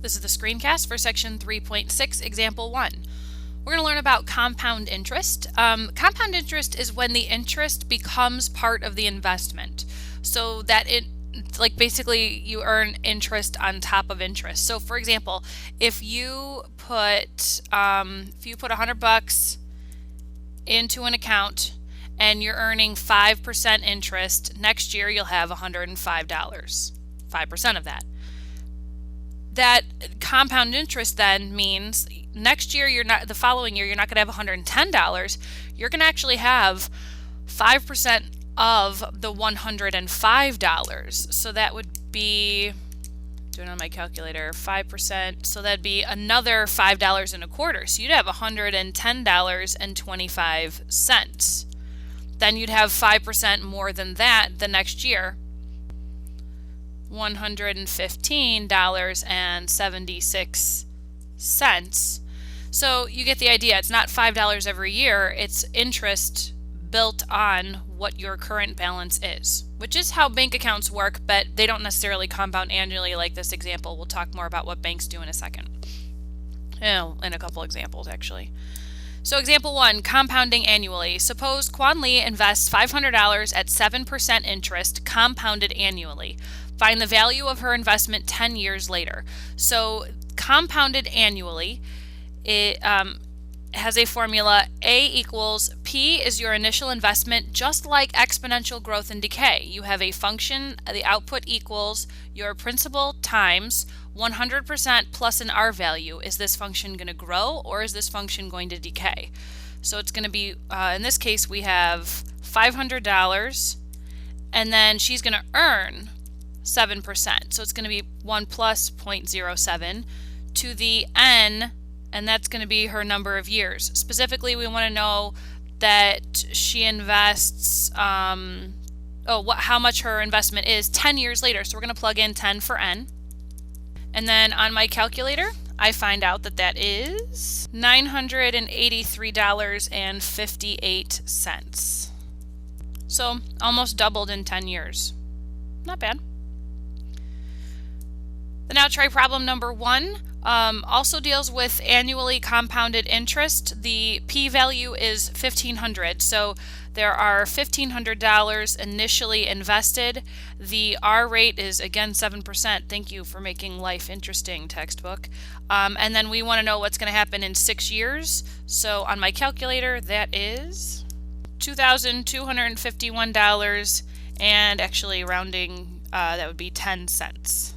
This is the screencast for section 3.6, example 1. We're going to learn about compound interest. Compound interest is when the interest becomes part of the investment, so that basically you earn interest on top of interest. So for example, if you put $100 into an account and you're earning 5% interest, next year you'll have $105, 5% of that. That compound interest then means next year the following year you're not going to have $110. You're going to actually have 5% of the $105. So that would be, doing it on my calculator, 5%. So that'd be another $5.25. So you'd have $110.25. Then you'd have 5% more than that the next year. $115.76. So you get the idea. It's not $5 every year. It's interest built on what your current balance is, which is how bank accounts work, but they don't necessarily compound annually like this example. We'll talk more about what banks do in a second. In a couple examples, actually. So example 1, compounding annually. Suppose Quan Lee invests $500 at 7% interest compounded annually. Find the value of her investment 10 years later. So compounded annually, it has a formula. A equals P is your initial investment, just like exponential growth and decay. You have a function, the output equals your principal times 100% plus an R value. Is this function going to grow or is this function going to decay? So it's going to be, in this case, we have $500 and then she's going to earn 7%. So it's going to be 1 plus 0.07 to the n, and that's going to be her number of years. Specifically, we want to know that she invests, how much her investment is 10 years later. So we're going to plug in 10 for n. And then on my calculator, I find out that that is $983.58. So almost doubled in 10 years. Not bad. Now try problem number 1. Also deals with annually compounded interest. The p-value is 1,500. So there are $1,500 initially invested. The R rate is again 7%. Thank you for making life interesting, textbook. And then we want to know what's going to happen in 6 years. So on my calculator, that is $2,251, and actually rounding, that would be 10 cents.